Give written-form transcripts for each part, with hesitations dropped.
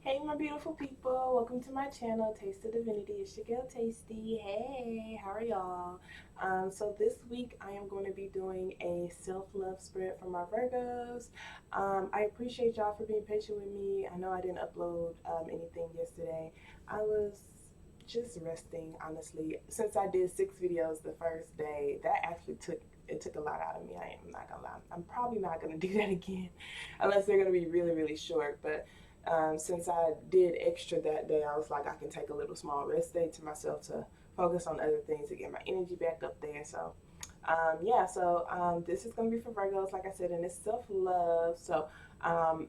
Hey, my beautiful people. Welcome to my channel, Taste of Divinity. It's your girl, Tastee. Hey, how are y'all? So this week, I am going to be doing a self-love spread for my Virgos. I appreciate y'all for being patient with me. I know I didn't upload anything yesterday. I was just resting, honestly. Since I did 6 videos the first day, that actually took a lot out of me. I am not gonna lie. I'm probably not gonna do that again, unless they're gonna be really, really short. But since I did extra that day, I was like, I can take a little small rest day to myself to focus on other things to get my energy back up there. So, this is going to be for Virgos, like I said, and it's self love. So,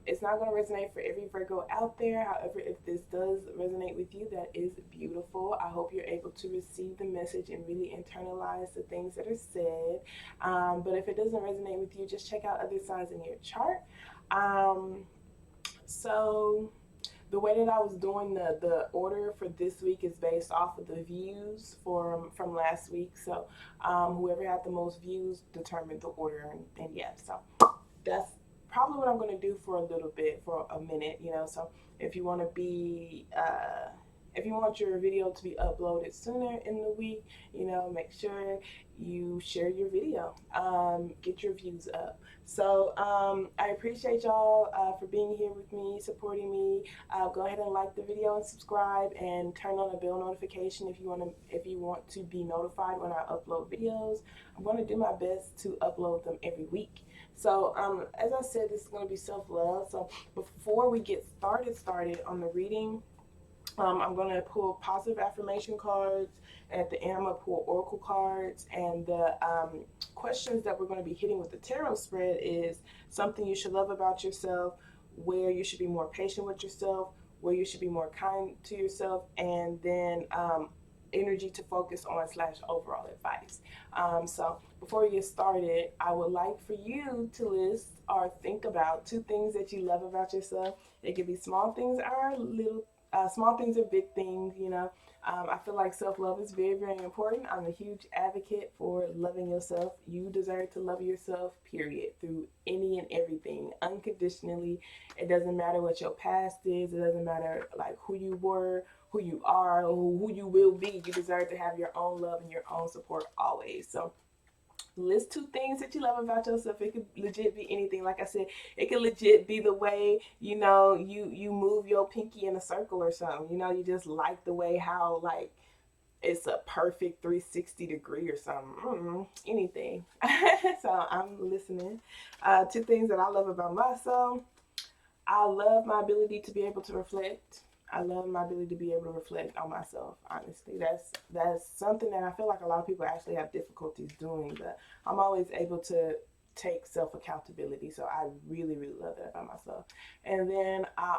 it's not going to resonate for every Virgo out there. However, if this does resonate with you, that is beautiful. I hope you're able to receive the message and really internalize the things that are said. But if it doesn't resonate with you, just check out other signs in your chart. Um, so the way that I was doing the order for this week is based off of the views from last week. So whoever had the most views determined the order, and yeah, so that's probably what I'm going to do for a little bit, for a minute, So if you want to be, if you want your video to be uploaded sooner in the week, make sure you share your video, get your views up. So I appreciate y'all for being here with me, supporting me. Go ahead and like the video and subscribe, and turn on the bell notification if you want to be notified when I upload videos. I'm going to do my best to upload them every week. So, as I said, this is going to be self-love. So, before we get started on the reading, I'm going to pull positive affirmation cards. At the end, I'm going to pull oracle cards. And the questions that we're going to be hitting with the tarot spread is something you should love about yourself, where you should be more patient with yourself, where you should be more kind to yourself, and then energy to focus on / overall advice. So before we get started, I would like for you to list or think about 2 things that you love about yourself. It could be small things or little, small things or big things. I feel like self-love is very, very important. I'm a huge advocate for loving yourself. You deserve to love yourself, period, through any and everything, unconditionally. It doesn't matter what your past is. It doesn't matter like who you were, who you are, or who you will be. You deserve to have your own love and your own support always. So list 2 things that you love about yourself. It could legit be anything. Like I said, it could legit be the way you move your pinky in a circle or something. You just like the way how like it's a perfect 360 degree or something. Anything. So I'm listening. 2 things that I love about myself. I love my ability to be able to reflect. I love my ability to be able to reflect on myself. Honestly, that's something that I feel like a lot of people actually have difficulties doing, but I'm always able to take self accountability. So I really, really love that about myself. And then I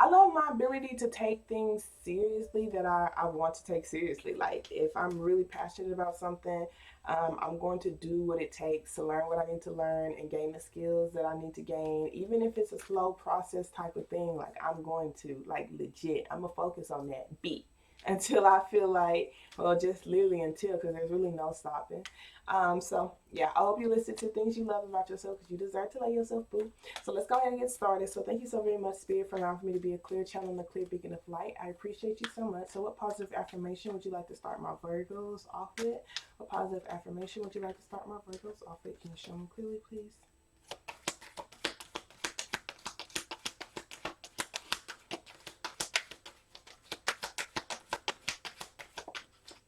love my ability to take things seriously that I want to take seriously. Like, if I'm really passionate about something, I'm going to do what it takes to learn what I need to learn and gain the skills that I need to gain. Even if it's a slow process type of thing, like, I'm going to, like, legit, I'm going to focus on that beat until I feel like, well, just literally until, because there's really no stopping. So, yeah, I hope you listen to things you love about yourself, because you deserve to let yourself boo. So let's go ahead and get started. So thank you so very much, Spirit, for allowing for me to be a clear channel and a clear beacon of light. I appreciate you so much. So what positive affirmation would you like to start my Virgos off with? What positive affirmation would you like to start my Virgos off with? Can you show them clearly, please?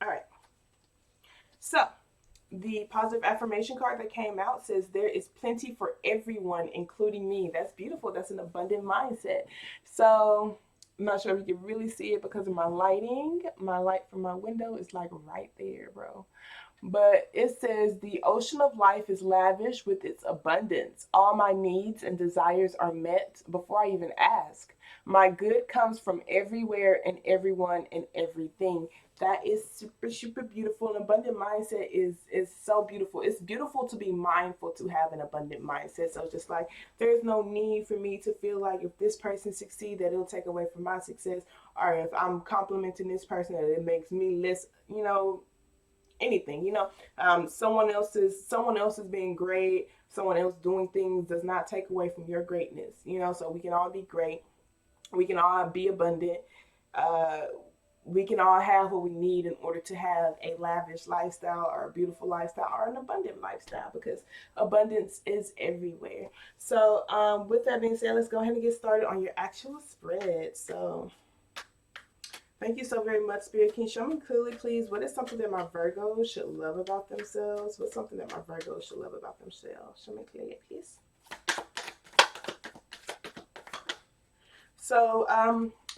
All right. So the positive affirmation card that came out says there is plenty for everyone, including me. That's beautiful. That's an abundant mindset. So I'm not sure if you can really see it because of my lighting. My light from my window is like right there, bro. But it says the ocean of life is lavish with its abundance. All my needs and desires are met before I even ask. My good comes from everywhere and everyone and everything. That is super, super beautiful. An abundant mindset is so beautiful. It's beautiful to be mindful to have an abundant mindset. So it's just like, there's no need for me to feel like if this person succeeds, that it'll take away from my success, or if I'm complimenting this person, that it makes me less, anything. Someone else is being great someone else doing things does not take away from your greatness, you know. So we can all be great, we can all be abundant, uh, we can all have what we need in order to have a lavish lifestyle or a beautiful lifestyle or an abundant lifestyle, because abundance is everywhere. So with that being said, let's go ahead and get started on your actual spread. So thank you so very much, Spirit. Can you show me clearly, please, what is something that my Virgos should love about themselves? What's something that my Virgos should love about themselves? Show me clearly, please. So,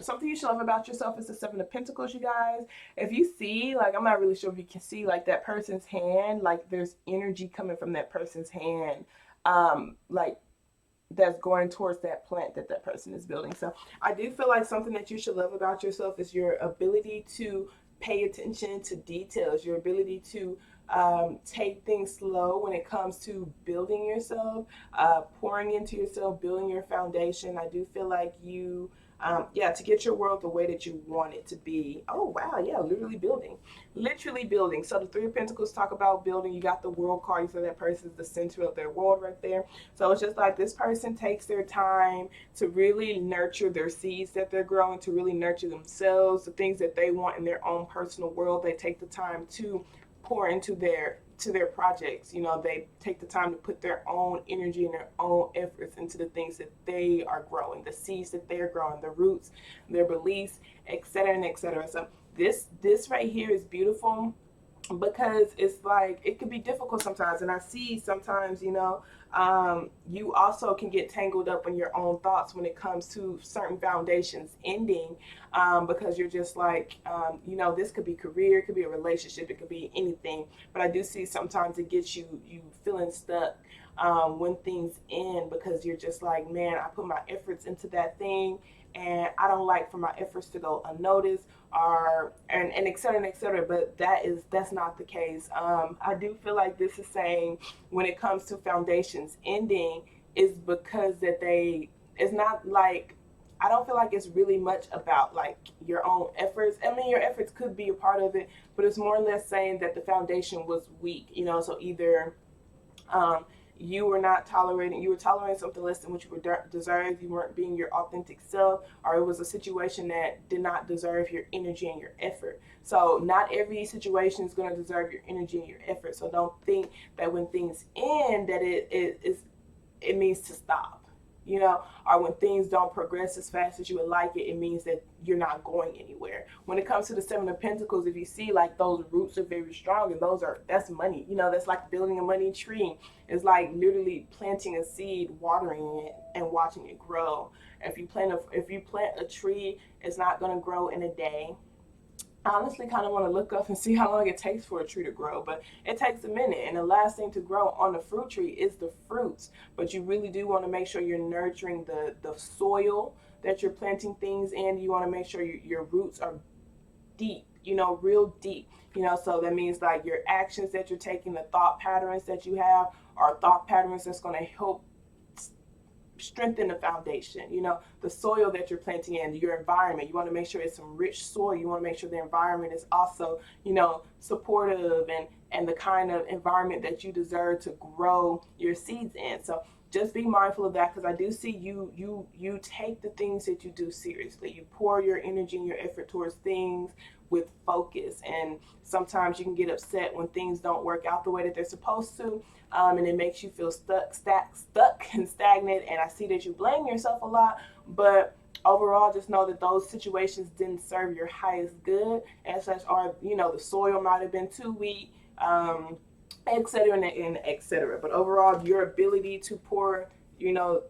something you should love about yourself is the Seven of Pentacles, you guys. If you see, like, I'm not really sure if you can see, like, that person's hand, like, there's energy coming from that person's hand, like, that's going towards that plant that that person is building. So I do feel like something that you should love about yourself is your ability to pay attention to details, your ability to take things slow when it comes to building yourself, pouring into yourself, building your foundation. I do feel like you, yeah, to get your world the way that you want it to be. Oh, wow. Yeah, literally building. Literally building. So the Three of Pentacles talk about building. You got the world card. So that person's the center of their world right there. So it's just like this person takes their time to really nurture their seeds that they're growing, to really nurture themselves, the things that they want in their own personal world. They take the time to pour into their projects. You know, they take the time to put their own energy and their own efforts into the things that they are growing, the seeds that they're growing, the roots, their beliefs, etc. and etc. So this right here is beautiful, because it's like it could be difficult sometimes, and I see sometimes, you know, you also can get tangled up in your own thoughts when it comes to certain foundations ending, because you're just like, you know, this could be career, it could be a relationship, it could be anything. But I do see sometimes it gets you feeling stuck when things end, because you're just like, man, I put my efforts into that thing, and I don't like for my efforts to go unnoticed, or and et cetera. But that's not the case. I do feel like this is saying when it comes to foundations ending is because that it's not like, I don't feel like it's really much about like your own efforts. I mean, your efforts could be a part of it, but it's more or less saying that the foundation was weak, you know. So either you were tolerating something less than what you were deserve, you weren't being your authentic self, or it was a situation that did not deserve your energy and your effort. So not every situation is going to deserve your energy and your effort. So don't think that when things end that it means to stop, you know, or when things don't progress as fast as you would like it, it means that you're not going anywhere. When it comes to the Seven of Pentacles, if you see, like, those roots are very strong, and that's money, you know. That's like building a money tree. It's like literally planting a seed, watering it, and watching it grow. If you plant a tree, it's not going to grow in a day. I honestly kind of want to look up and see how long it takes for a tree to grow, but it takes a minute. And the last thing to grow on the fruit tree is the fruits. But you really do want to make sure you're nurturing the soil that you're planting things in. You want to make sure your roots are deep, you know, real deep, you know. So that means like your actions that you're taking, the thought patterns that you have, are thought patterns that's going to help strengthen the foundation, you know, the soil that you're planting in, your environment. You want to make sure it's some rich soil. You want to make sure the environment is also, you know, supportive, and the kind of environment that you deserve to grow your seeds in. So just be mindful of that, because I do see you take the things that you do seriously. You pour your energy and your effort towards things with focus, and sometimes you can get upset when things don't work out the way that they're supposed to, and it makes you feel stuck and stagnant. And I see that you blame yourself a lot, but overall, just know that those situations didn't serve your highest good, and such, or, you know, the soil might have been too weak, etc. and etc. But overall, your ability to pour, you know,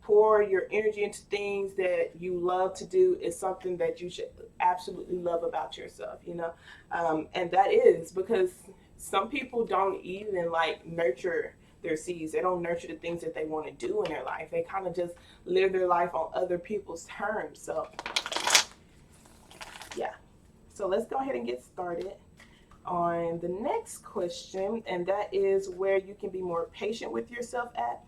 pour your energy into things that you love to do is something that you should absolutely love about yourself, you know. And that is because some people don't even like nurture their seeds. They don't nurture the things that they want to do in their life. They kind of just live their life on other people's terms. So yeah, so let's go ahead and get started on the next question, and that is where you can be more patient with yourself at.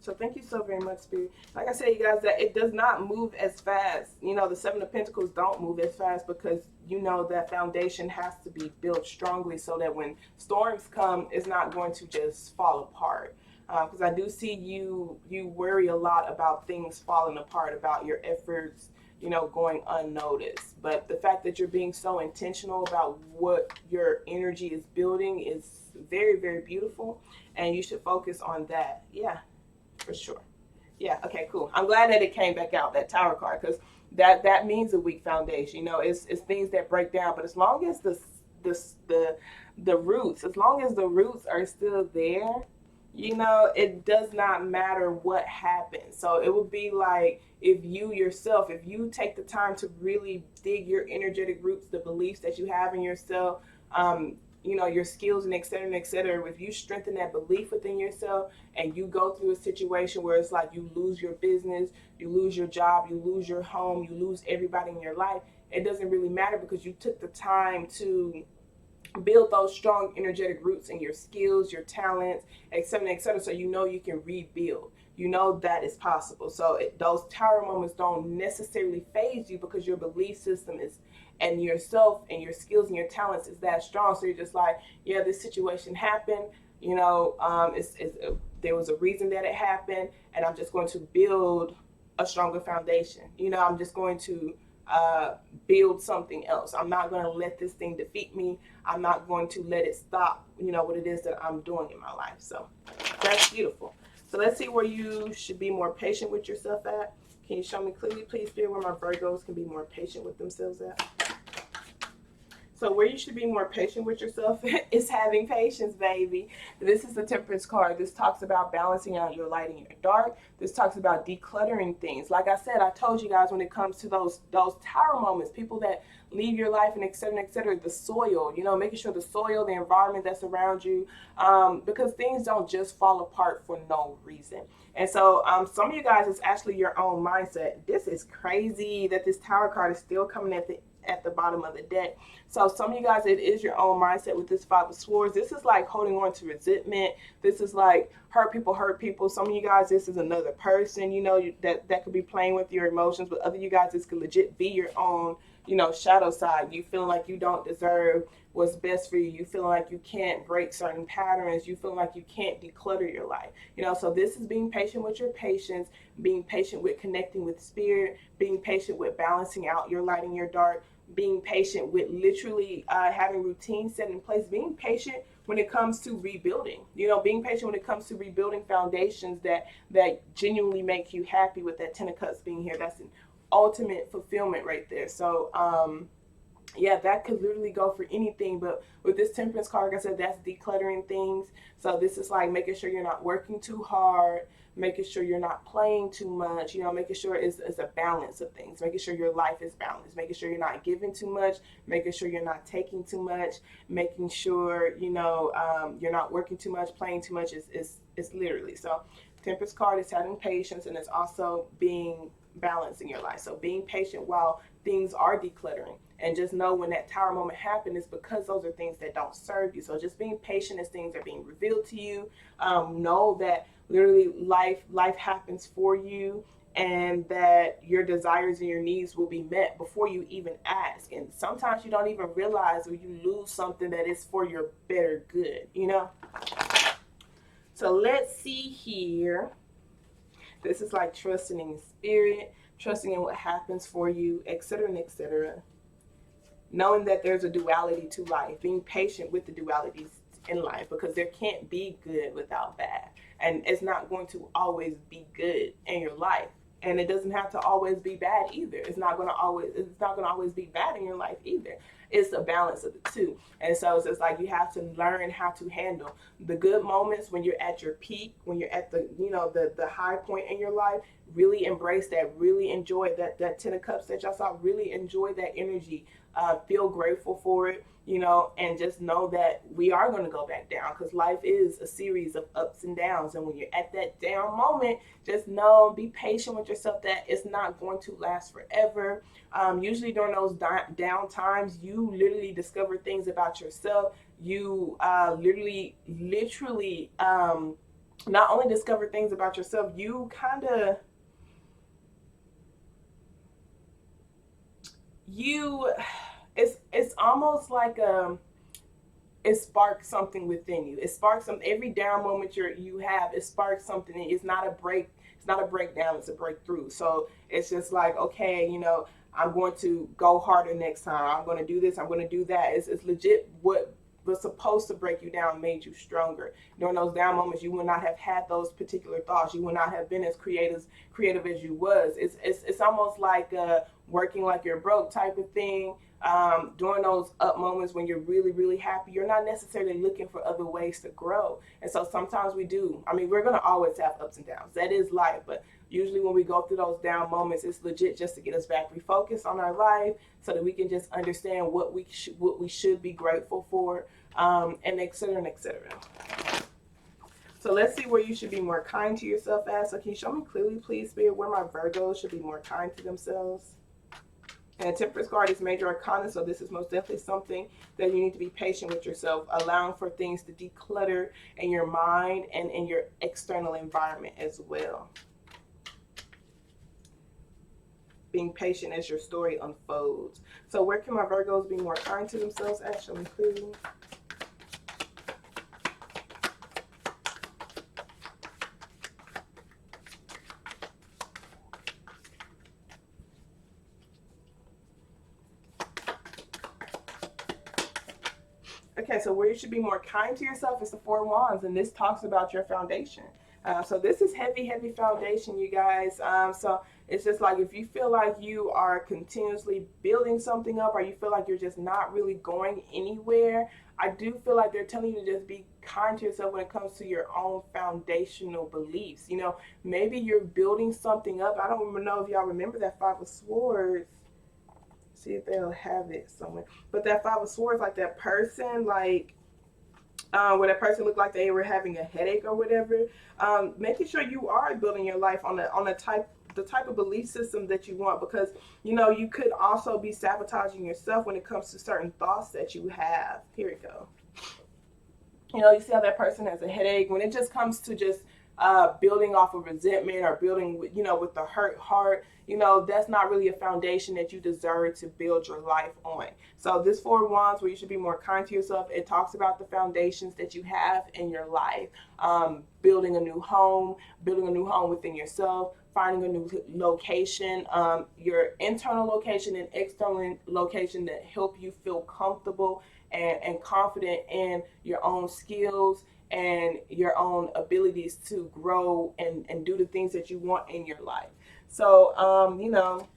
So thank you so very much, Spirit. Like I said, you guys, that it does not move as fast. You know, the Seven of Pentacles don't move as fast because you know that foundation has to be built strongly so that when storms come, it's not going to just fall apart. Because I do see you worry a lot about things falling apart, about your efforts, you know, going unnoticed. But the fact that you're being so intentional about what your energy is building is very, very beautiful, and you should focus on that. Yeah, for sure. Yeah, okay, cool. I'm glad that it came back out, that Tower card, because that means a weak foundation. You know, it's things that break down, but as long as the roots, as long as the roots are still there, you know, it does not matter what happens. So it would be like if you yourself, if you take the time to really dig your energetic roots, the beliefs that you have in yourself, you know, your skills and et cetera, and et cetera. If you strengthen that belief within yourself and you go through a situation where it's like you lose your business, you lose your job, you lose your home, you lose everybody in your life, it doesn't really matter because you took the time to build those strong energetic roots in your skills, your talents, et cetera, et cetera, so you know you can rebuild. You know that is possible. So those tower moments don't necessarily phase you because your belief system is, and yourself and your skills and your talents is that strong. So you're just like, yeah, this situation happened. You know, there was a reason that it happened, and I'm just going to build a stronger foundation. You know, I'm just going to build something else. I'm not going to let this thing defeat me. I'm not going to let it stop, you know, what it is that I'm doing in my life. So that's beautiful. So let's see where you should be more patient with yourself at. Can you show me clearly, please, Spirit, where my Virgos can be more patient with themselves at? So where you should be more patient with yourself is having patience, baby. This is the Temperance card. This talks about balancing out your light and your dark. This talks about decluttering things. Like I said, I told you guys when it comes to those tower moments, people that leave your life and et cetera, the soil, you know, making sure the soil, the environment that's around you, because things don't just fall apart for no reason. And so some of you guys, it's actually your own mindset. This is crazy that this Tower card is still coming at the bottom of the deck. So some of you guys, it is your own mindset with this Five of Swords. This is like holding on to resentment. This is like hurt people. Some of you guys, this is another person, you know, that could be playing with your emotions. But other you guys, this could legit be your own, you know, shadow side. You feeling like you don't deserve what's best for you. You feeling like you can't break certain patterns. You feeling like you can't declutter your life. You know, so this is being patient with your patience, being patient with connecting with spirit, being patient with balancing out your light and your dark, being patient with literally having routines set in place, being patient when it comes to rebuilding, you know, being patient when it comes to rebuilding foundations that genuinely make you happy. With that Ten of Cups being here, that's an ultimate fulfillment right there. So yeah, that could literally go for anything. But with this Temperance card, like I said, that's decluttering things. So this is like making sure you're not working too hard, making sure you're not playing too much, you know, making sure it's a balance of things, making sure your life is balanced, making sure you're not giving too much, making sure you're not taking too much, making sure, you know, you're not working too much, playing too much is literally. So Temperance card is having patience, and it's also being balanced in your life. So being patient while things are decluttering. And just know when that tower moment happened, is because those are things that don't serve you. So just being patient as things are being revealed to you. Know that literally life happens for you, and that your desires and your needs will be met before you even ask. And sometimes you don't even realize when you lose something that is for your better good, you know? So let's see here. This is like trusting in spirit, trusting in what happens for you, etc., and etc. Knowing that there's a duality to life, being patient with the dualities in life, because there can't be good without bad, and it's not going to always be good in your life, and it doesn't have to always be bad either. It's not going to always be bad in your life either. It's a balance of the two. And so it's just like you have to learn how to handle the good moments when you're at your peak, when you're at the, you know, the high point in your life. Really embrace that, really enjoy that Ten of Cups that y'all saw, really enjoy that energy, feel grateful for it, you know, and just know that we are going to go back down, because life is a series of ups and downs. And when you're at that down moment, just know, be patient with yourself, that it's not going to last forever. Usually during those down times, you literally discover things about yourself. You literally not only discover things about yourself, you kind of, it's almost like it sparks something within you. It sparks some, every down moment you have, it sparks something. It's not a break, it's not a breakdown, it's a breakthrough. So it's just like, okay, you know, I'm going to go harder next time. I'm going to do this, I'm going to do that. It's legit what was supposed to break you down made you stronger. During those down moments, you would not have had those particular thoughts. You would not have been as creative as you was. It's almost like working like you're broke type of thing. During those up moments when you're really, really happy, you're not necessarily looking for other ways to grow. And so sometimes we do. I mean, we're going to always have ups and downs. That is life. But usually when we go through those down moments, it's legit just to get us back refocused on our life so that we can just understand what we should be grateful for, and et cetera, and et cetera. So let's see where you should be more kind to yourself at. So can you show me clearly, please, Spirit, where my Virgos should be more kind to themselves? And Temperance card is major arcana, so this is most definitely something that you need to be patient with yourself, allowing for things to declutter in your mind and in your external environment as well. Being patient as your story unfolds. So where can my Virgos be more kind to themselves at? Show me clearly. Okay, so where you should be more kind to yourself is the Four Wands, and this talks about your foundation. So this is heavy, heavy foundation, you guys. So it's just like if you feel like you are continuously building something up, or you feel like you're just not really going anywhere, I do feel like they're telling you to just be kind to yourself when it comes to your own foundational beliefs. You know, maybe you're building something up. I don't even know if y'all remember that Five of Swords. See if they'll have it somewhere. But that Five of Swords, like that person, like where that person looked like they were having a headache or whatever. Making sure you are building your life on the type of belief system that you want, because you know you could also be sabotaging yourself when it comes to certain thoughts that you have. Here we go. You know, you see how that person has a headache when it just comes to just building off of resentment or building with, you know, with the hurt heart. You know, that's not really a foundation that you deserve to build your life on. So this Four Wands, where you should be more kind to yourself, it talks about the foundations that you have in your life. Building a new home within yourself, finding a new location, your internal location and external location that help you feel comfortable and confident in your own skills and your own abilities to grow and do the things that you want in your life. So, you know,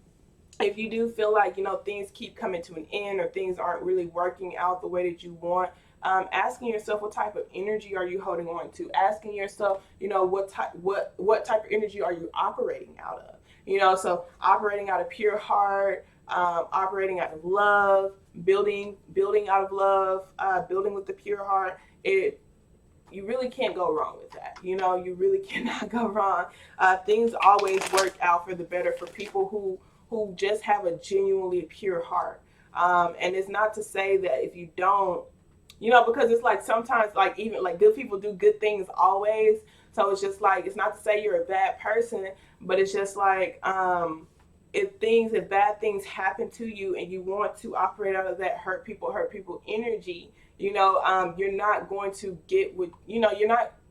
if you do feel like, you know, things keep coming to an end or things aren't really working out the way that you want, asking yourself what type of energy are you holding on to? Asking yourself, you know, what type of energy are you operating out of? You know, so operating out of pure heart, operating out of love, building out of love, building with the pure heart. You really can't go wrong with that. You know, you really cannot go wrong. Things always work out for the better for people who just have a genuinely pure heart. And it's not to say that if you don't, you know, because it's like sometimes like even like good people do good things always. So it's just like, it's not to say you're a bad person, but it's just like if bad things happen to you and you want to operate out of that hurt people energy, you know, you're not going to get what, you know,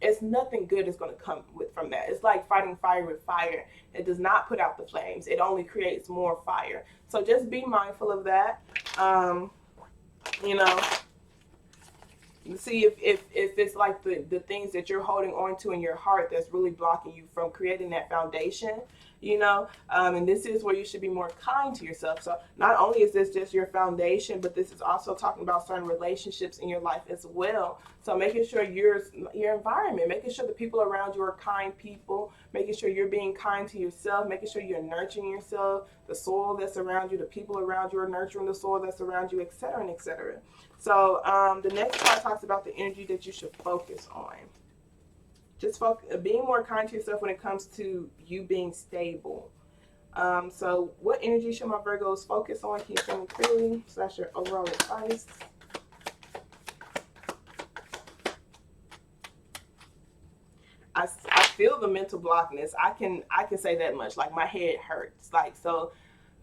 it's nothing good is going to come from that. It's like fighting fire with fire. It does not put out the flames. It only creates more fire. So just be mindful of that. You know, see if it's like the things that you're holding on to in your heart that's really blocking you from creating that foundation, you know, and this is where you should be more kind to yourself. So not only is this just your foundation, but this is also talking about certain relationships in your life as well. So making sure your environment, making sure the people around you are kind people, making sure you're being kind to yourself, making sure you're nurturing yourself, the soil that's around you, the people around you are nurturing the soil that's around you, etc. and etc. So the next part talks about the energy that you should focus on. Just being more kind to yourself when it comes to you being stable. So what energy should my Virgos focus on? Can you show me clearly? So that's your overall advice. I feel the mental blockness. I can say that much. Like my head hurts. Like so.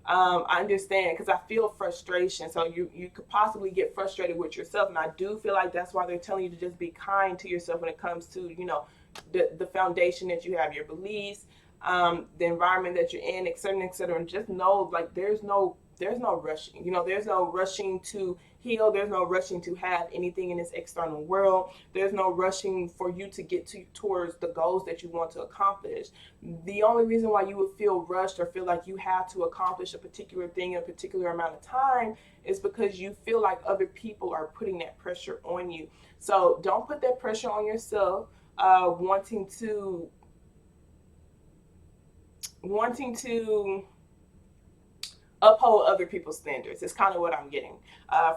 I understand because I feel frustration. So you could possibly get frustrated with yourself, and I do feel like that's why they're telling you to just be kind to yourself when it comes to the foundation that you have, your beliefs, the environment that you're in, etc., etc. And just know like there's no rushing. There's no rushing to heal. There's no rushing to have anything in this external world. There's no rushing for you to get towards the goals that you want to accomplish. The only reason why you would feel rushed or feel like you have to accomplish a particular thing in a particular amount of time is because you feel like other people are putting that pressure on you. So don't put that pressure on yourself, wanting to uphold other people's standards. It's kind of what I'm getting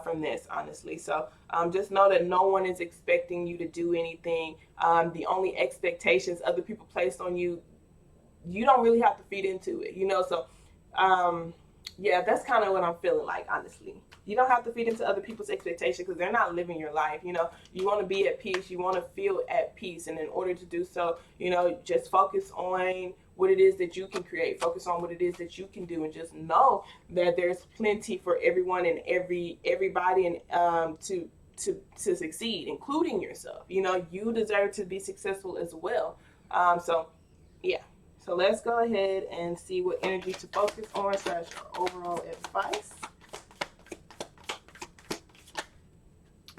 from this, honestly. So just know that no one is expecting you to do anything. The only expectations other people placed on you, you don't really have to feed into it, So yeah, that's kind of what I'm feeling like, honestly. You don't have to feed into other people's expectations because they're not living your life. You want to be at peace. You want to feel at peace. And in order to do so, just focus on what it is that you can create. Focus on what it is that you can do, and just know that there's plenty for everyone and everybody and to succeed, including yourself. You deserve to be successful as well. So yeah. So let's go ahead and see what energy to focus on / your overall advice.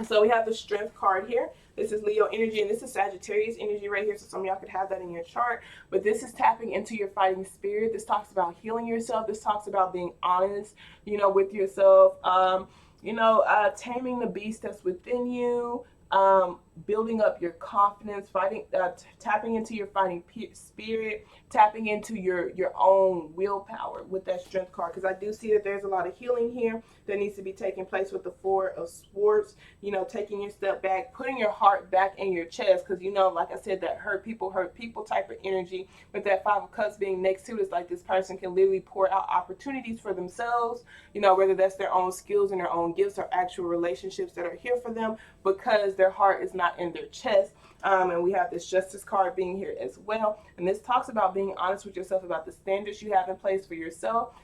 So we have the Strength card here. This is Leo energy, and this is Sagittarius energy right here. So some of y'all could have that in your chart. But this is tapping into your fighting spirit. This talks about healing yourself. This talks about being honest, with yourself. Taming the beast that's within you. Building up your confidence, tapping into your fighting spirit, tapping into your own willpower with that Strength card, because I do see that there's a lot of healing here that needs to be taking place with the Four of Swords. Taking your step back, putting your heart back in your chest, because like I said, that hurt people type of energy with that Five of Cups being next to it. It's like this person can literally pour out opportunities for themselves, whether that's their own skills and their own gifts or actual relationships that are here for them, because their heart is not in their chest. And we have this Justice card being here as well. And this talks about being honest with yourself about the standards you have in place for yourself,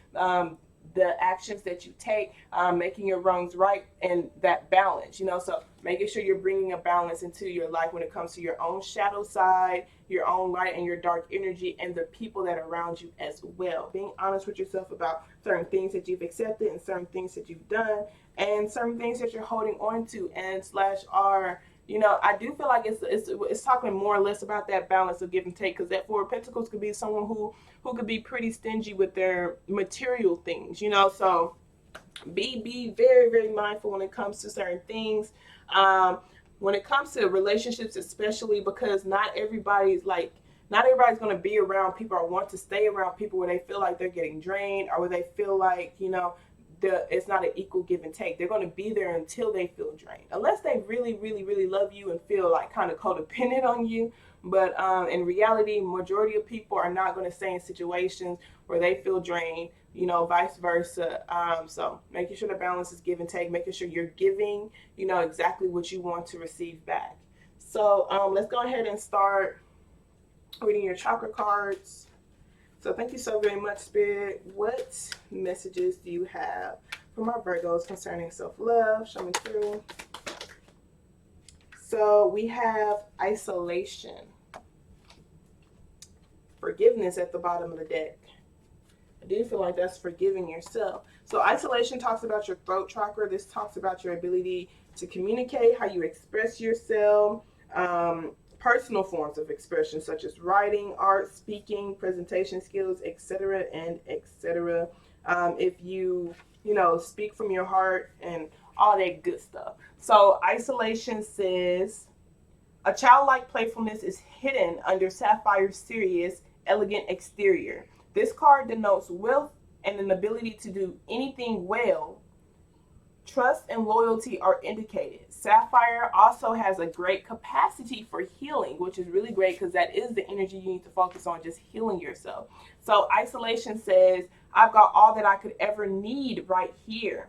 the actions that you take, making your wrongs right, and that balance, so making sure you're bringing a balance into your life when it comes to your own shadow side, your own light and your dark energy, and the people that are around you as well. Being honest with yourself about certain things that you've accepted and certain things that you've done and certain things that you're holding on to and / are I do feel like it's talking more or less about that balance of give and take, because that Four of Pentacles could be someone who could be pretty stingy with their material things, so be very, very mindful when it comes to certain things. When it comes to relationships, especially, because not everybody's going to be around people or want to stay around people where they feel like they're getting drained, or where they feel like, it's not an equal give and take. They're going to be there until they feel drained, unless they really, really, really love you and feel like kind of codependent on you. But in reality, majority of people are not going to stay in situations where they feel drained, vice versa. So making sure the balance is give and take, making sure you're giving, exactly what you want to receive back. So let's go ahead and start reading your chakra cards. So thank you so very much, Spirit. What messages do you have for my Virgos concerning self-love? Show me through. So we have isolation. Forgiveness at the bottom of the deck. I do feel like that's forgiving yourself. So isolation talks about your throat chakra. This talks about your ability to communicate, how you express yourself, personal forms of expression such as writing, art, speaking, presentation skills, etc. and etc. If you speak from your heart and all that good stuff. So isolation says a childlike playfulness is hidden under Sapphire's serious, elegant exterior. This card denotes wealth and an ability to do anything well. Trust and loyalty are indicated. Sapphire also has a great capacity for healing, which is really great because that is the energy you need to focus on, just healing yourself. So isolation says, I've got all that I could ever need right here.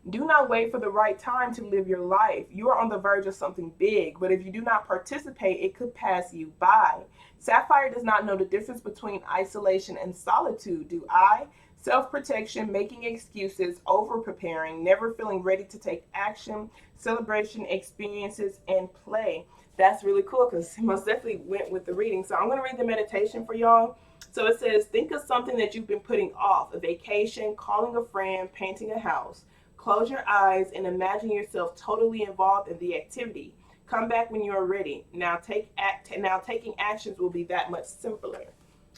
Do not wait for the right time to live your life. You are on the verge of something big, but if you do not participate, it could pass you by. Sapphire does not know the difference between isolation and solitude, do I? Self-protection, making excuses, over-preparing, never feeling ready to take action, celebration, experiences, and play. That's really cool because it most definitely went with the reading. So I'm going to read the meditation for y'all. So it says, think of something that you've been putting off: a vacation, calling a friend, painting a house. Close your eyes and imagine yourself totally involved in the activity. Come back when you are ready. Now taking actions will be that much simpler.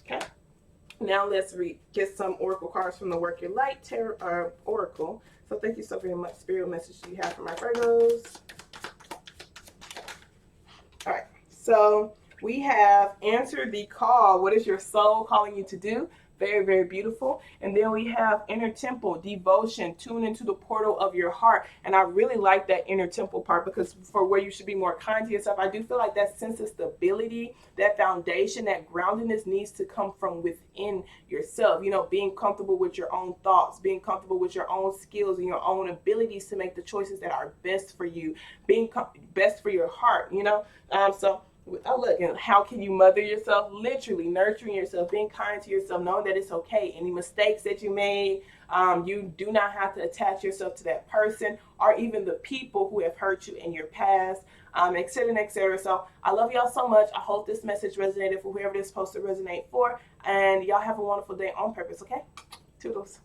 Okay. Now let's get some oracle cards from the Work Your Light Tarot Oracle. So thank you so very much. Spirit, message do you have for my Virgos? All right. So we have answered the call. What is your soul calling you to do? Very, very beautiful. And then we have inner temple, devotion, tune into the portal of your heart. And I really like that inner temple part, because for where you should be more kind to yourself, I do feel like that sense of stability, that foundation, that groundedness needs to come from within yourself. You know, being comfortable with your own thoughts, being comfortable with your own skills and your own abilities to make the choices that are best for you, being best for your heart, you know. Look, and how can you mother yourself? Literally nurturing yourself, being kind to yourself, knowing that it's okay. Any mistakes that you made, you do not have to attach yourself to that person or even the people who have hurt you in your past, etc., etc. So I love y'all so much. I hope this message resonated for whoever it's supposed to resonate for, and y'all have a wonderful day on purpose. Okay, toodles.